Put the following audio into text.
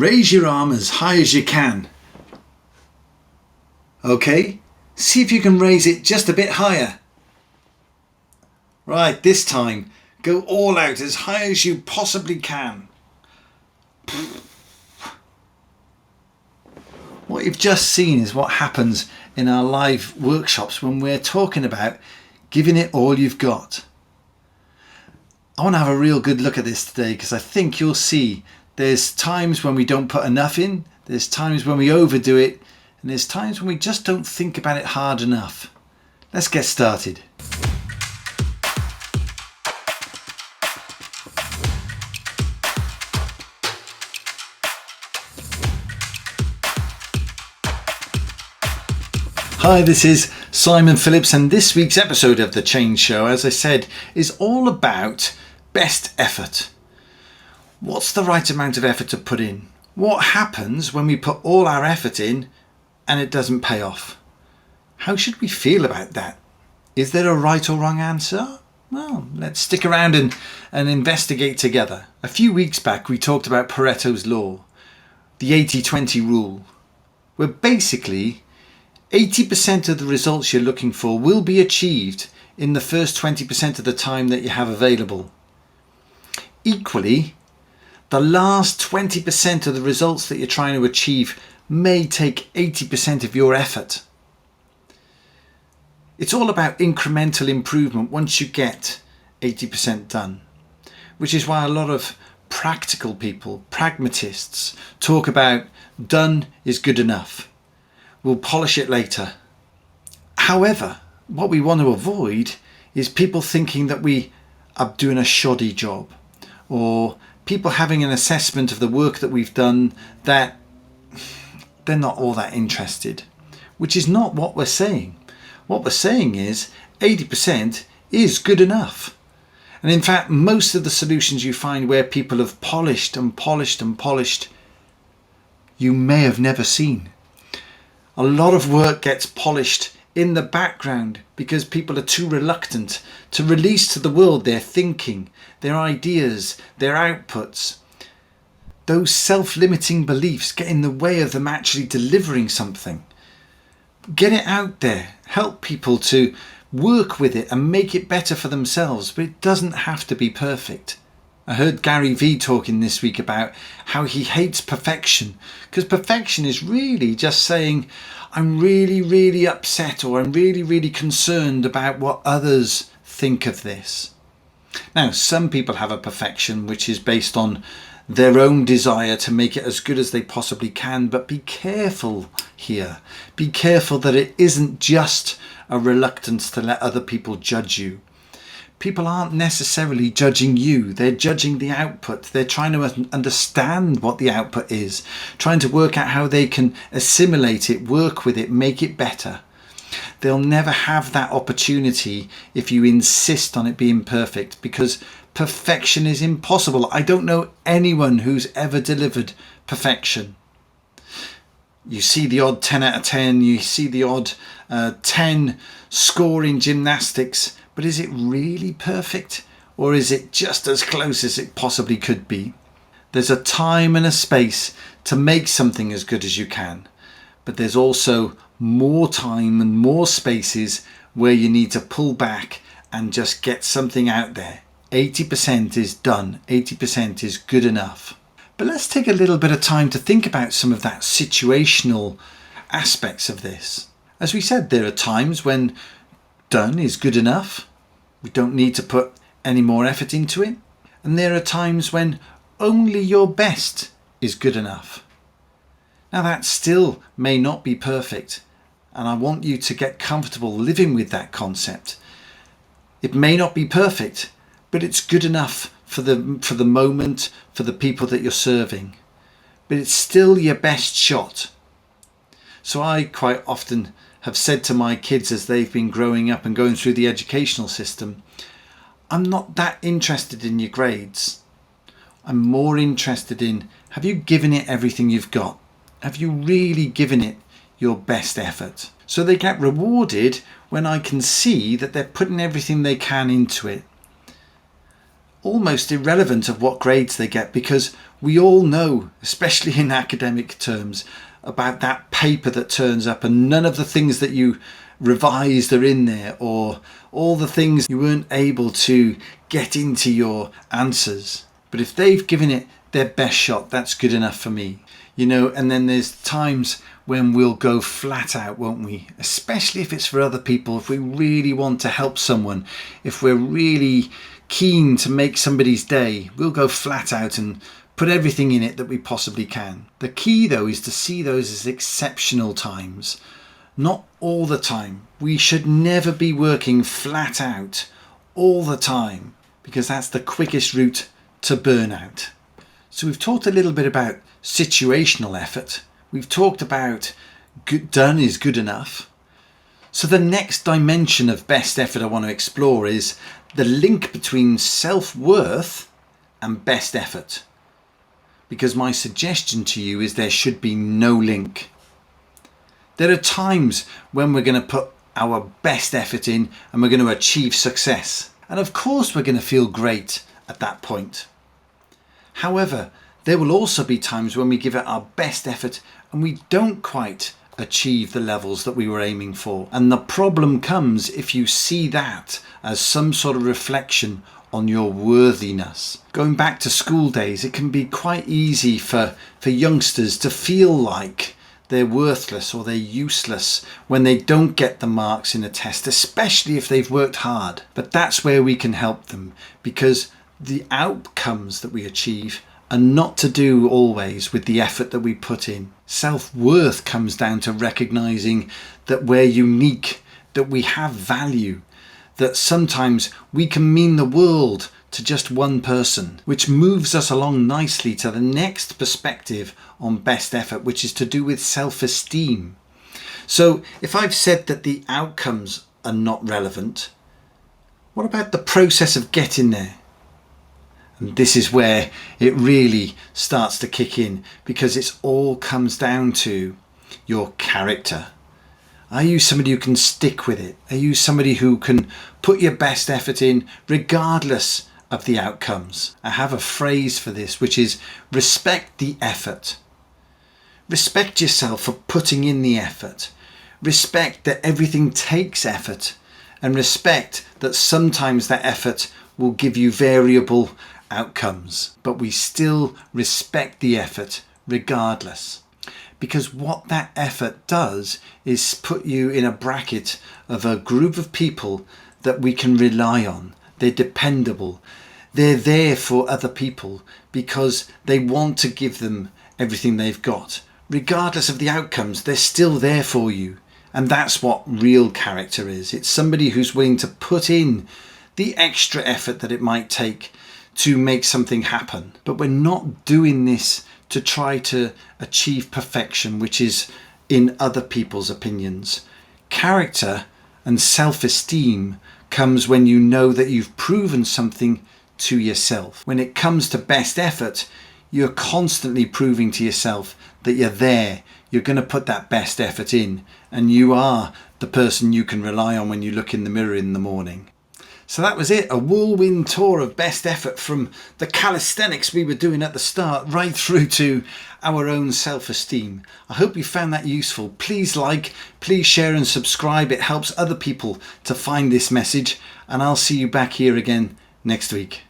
Raise your arm as high as you can. Okay, see if you can raise it just a bit higher. Right, this time, go all out as high as you possibly can. What you've just seen is what happens in our live workshops when we're talking about giving it all you've got. I want to have a real good look at this today because I think you'll see there's times when we don't put enough in, there's times when we overdo it, and there's times when we just don't think about it hard enough. Let's get started. Hi, this is Simon Phillips, and this week's episode of The Change Show, as I said, is all about best effort. What's the right amount of effort to put in? What happens when we put all our effort in and it doesn't pay off? How should we feel about that? Is there a right or wrong answer? Well, let's stick around and investigate together. A few weeks back we talked about Pareto's law, the 80-20 rule, where basically 80% of the results you're looking for will be achieved in the first 20% of the time that you have available. Equally, the last 20% of the results that you're trying to achieve may take 80% of your effort. It's all about incremental improvement once you get 80% done, which is why a lot of practical people, pragmatists, talk about done is good enough. We'll polish it later. However, what we want to avoid is people thinking that we are doing a shoddy job, or people having an assessment of the work that we've done that they're not all that interested, which is not what we're saying. What we're saying is 80% is good enough. And in fact, most of the solutions you find where people have polished and polished and polished, you may have never seen. A lot of work gets polished in the background because people are too reluctant to release to the world their thinking, their ideas, their outputs. Those self-limiting beliefs get in the way of them actually delivering something. Get it out there. Help people to work with it and make it better for themselves, but it doesn't have to be perfect. I heard Gary Vee talking this week about how he hates perfection, because perfection is really just saying, I'm really, really upset, or I'm really, really concerned about what others think of this. Now, some people have a perfection which is based on their own desire to make it as good as they possibly can, but be careful here. Be careful that it isn't just a reluctance to let other people judge you. People aren't necessarily judging you, they're judging the output. They're trying to understand what the output is, trying to work out how they can assimilate it, work with it, make it better. They'll never have that opportunity if you insist on it being perfect, because perfection is impossible. I don't know anyone who's ever delivered perfection. You see the odd 10 out of 10, you see the odd 10 score in gymnastics, but is it really perfect, or is it just as close as it possibly could be? There's a time and a space to make something as good as you can, but there's also more time and more spaces where you need to pull back and just get something out there. 80% is done, 80% is good enough. But let's take a little bit of time to think about some of that situational aspects of this. As we said, there are times when done is good enough. We don't need to put any more effort into it. And there are times when only your best is good enough. Now that still may not be perfect, and I want you to get comfortable living with that concept. It may not be perfect, but it's good enough for the moment, for the people that you're serving. But it's still your best shot. So I quite often have said to my kids as they've been growing up and going through the educational system, I'm not that interested in your grades. I'm more interested in, have you given it everything you've got? Have you really given it your best effort? So they get rewarded when I can see that they're putting everything they can into it. almost irrelevant of what grades they get, because we all know, especially in academic terms, about that paper that turns up and none of the things that you revised are in there, or all the things you weren't able to get into your answers. But if they've given it their best shot, that's good enough for me. You know, and then there's times when we'll go flat out, won't we? Especially if it's for other people, if we really want to help someone, if we're really keen to make somebody's day, we'll go flat out and put everything in it that we possibly can. The key though is to see those as exceptional times, not all the time. We should never be working flat out all the time, because that's the quickest route to burnout. So we've talked a little bit about situational effort. We've talked about done is good enough. So the next dimension of best effort I want to explore is the link between self-worth and best effort. Because my suggestion to you is there should be no link. There are times when we're going to put our best effort in and we're going to achieve success. And of course we're going to feel great at that point. However, there will also be times when we give it our best effort and we don't quite achieve the levels that we were aiming for. And the problem comes if you see that as some sort of reflection on your worthiness. Going back to school days, it can be quite easy for youngsters to feel like they're worthless or they're useless when they don't get the marks in a test, especially if they've worked hard. But that's where we can help them, because the outcomes that we achieve are not to do always with the effort that we put in. Self-worth comes down to recognizing that we're unique, that we have value, that sometimes we can mean the world to just one person, which moves us along nicely to the next perspective on best effort, which is to do with self-esteem. So if I've said that the outcomes are not relevant, what about the process of getting there? And this is where it really starts to kick in, because it all comes down to your character. Are you somebody who can stick with it? Are you somebody who can put your best effort in regardless of the outcomes? I have a phrase for this, which is respect the effort. Respect yourself for putting in the effort. Respect that everything takes effort, and respect that sometimes that effort will give you variable outcomes, but we still respect the effort regardless. Because what that effort does is put you in a bracket of a group of people that we can rely on. They're dependable. They're there for other people because they want to give them everything they've got. Regardless of the outcomes, they're still there for you. And that's what real character is. It's somebody who's willing to put in the extra effort that it might take to make something happen. But we're not doing this to try to achieve perfection, which is in other people's opinions. Character and self-esteem comes when you know that you've proven something to yourself. When it comes to best effort, you're constantly proving to yourself that you're there, you're going to put that best effort in, and you are the person you can rely on when you look in the mirror in the morning. So that was it, a whirlwind tour of best effort, from the calisthenics we were doing at the start right through to our own self-esteem. I hope you found that useful. Please like, please share and subscribe. It helps other people to find this message, and I'll see you back here again next week.